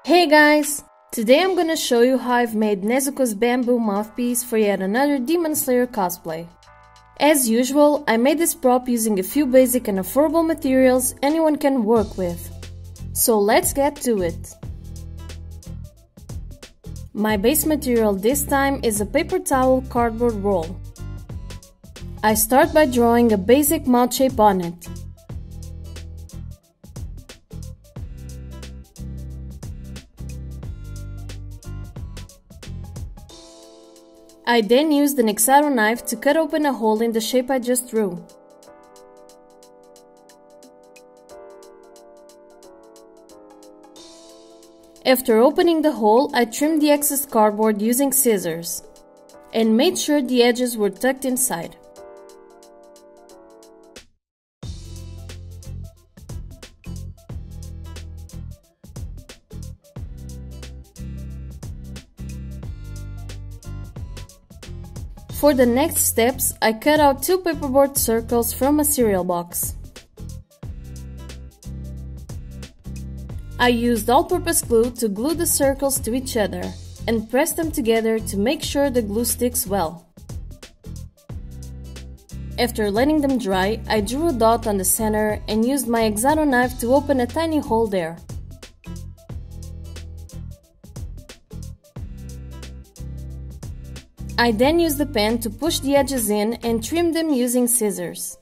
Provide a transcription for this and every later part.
Hey guys! Today I'm gonna show you how I've made Nezuko's bamboo mouthpiece for yet another Demon Slayer cosplay. As usual, I made this prop using a few basic and affordable materials anyone can work with. So let's get to it. My base material this time is a paper towel cardboard roll. I start by drawing a basic mouth shape on it. I then used an X-Acto knife to cut open a hole in the shape I just drew. After opening the hole, I trimmed the excess cardboard using scissors and made sure the edges were tucked inside. For the next steps, I cut out 2 paperboard circles from a cereal box. I used all-purpose glue to glue the circles to each other and press them together to make sure the glue sticks well. After letting them dry, I drew a dot on the center and used my X-Acto knife to open a tiny hole there. I then used the pen to push the edges in and trim them using scissors.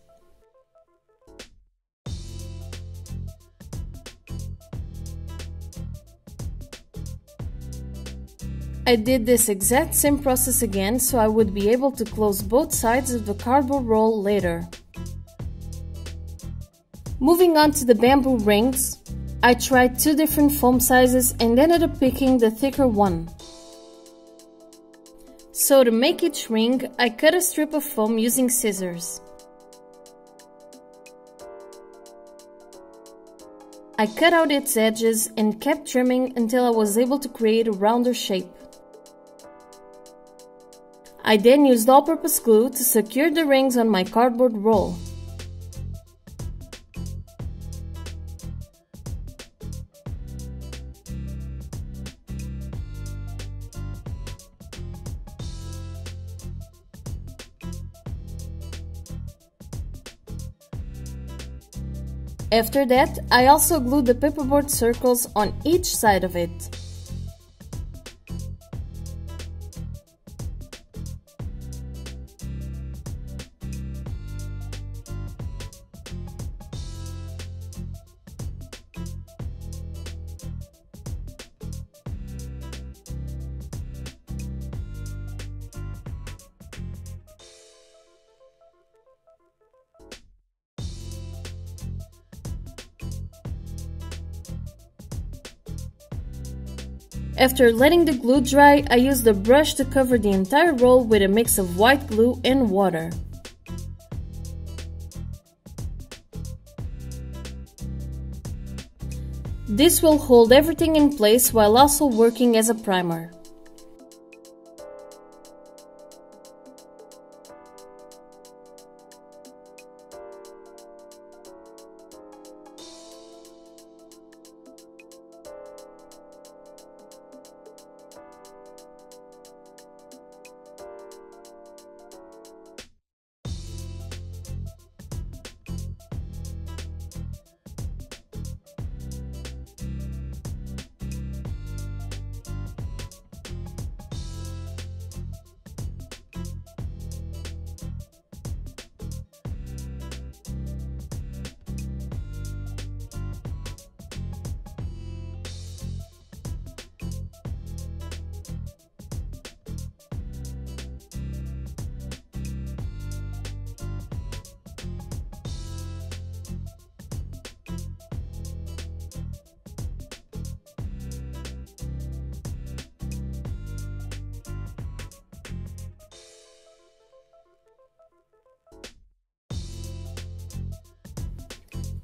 I did this exact same process again so I would be able to close both sides of the cardboard roll later. Moving on to the bamboo rings, I tried 2 different foam sizes and ended up picking the thicker one. So to make each ring, I cut a strip of foam using scissors. I cut out its edges and kept trimming until I was able to create a rounder shape. I then used all-purpose glue to secure the rings on my cardboard roll. After that, I also glued the paperboard circles on each side of it. After letting the glue dry, I used a brush to cover the entire roll with a mix of white glue and water. This will hold everything in place while also working as a primer.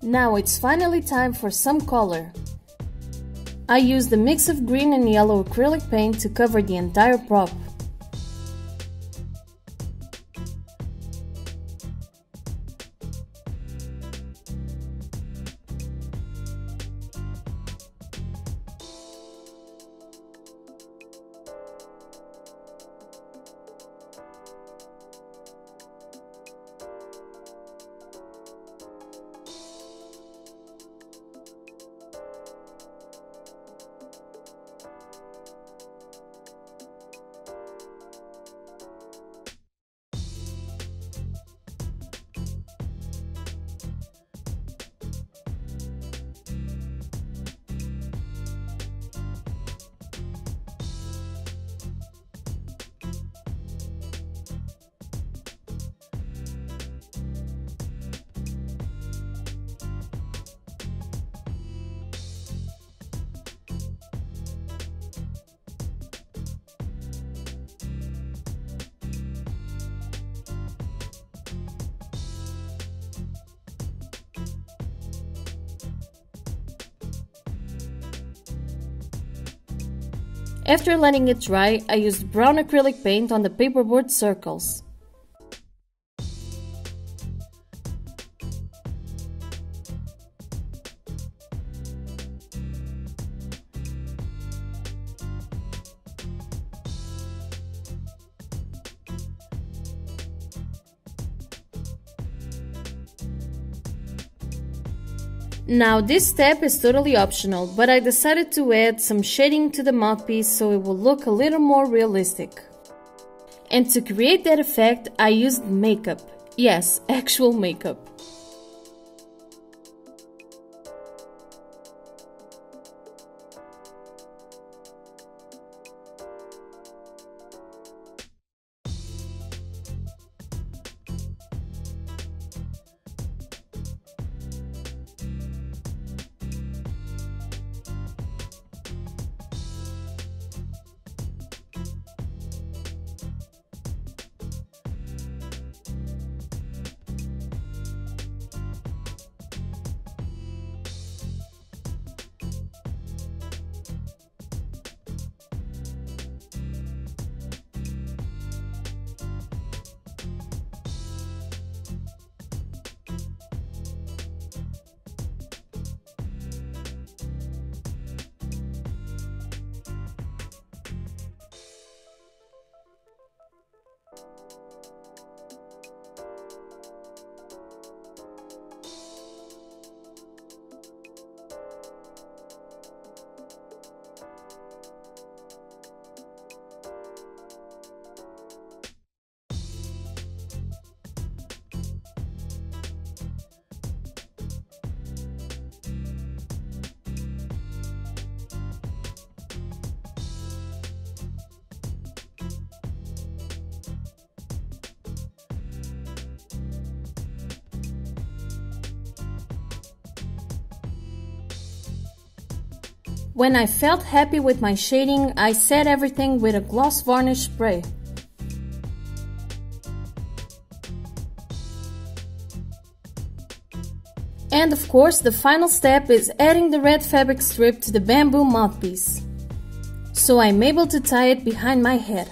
Now it's finally time for some color. I used a mix of green and yellow acrylic paint to cover the entire prop. After letting it dry, I used brown acrylic paint on the paperboard circles. Now this step is totally optional, but I decided to add some shading to the mouthpiece so it will look a little more realistic. And to create that effect, I used makeup. Yes, actual makeup. When I felt happy with my shading, I set everything with a gloss varnish spray. And of course, the final step is adding the red fabric strip to the bamboo mouthpiece. So I'm able to tie it behind my head.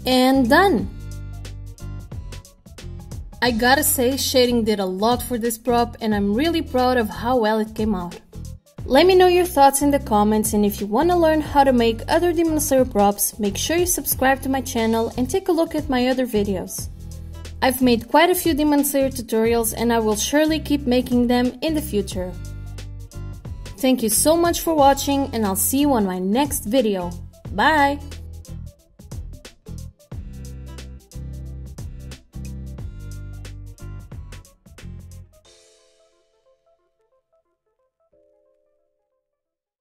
And done! I gotta say, shading did a lot for this prop and I'm really proud of how well it came out. Let me know your thoughts in the comments, and if you wanna learn how to make other Demon Slayer props, make sure you subscribe to my channel and take a look at my other videos. I've made quite a few Demon Slayer tutorials and I will surely keep making them in the future. Thank you so much for watching and I'll see you on my next video. Bye!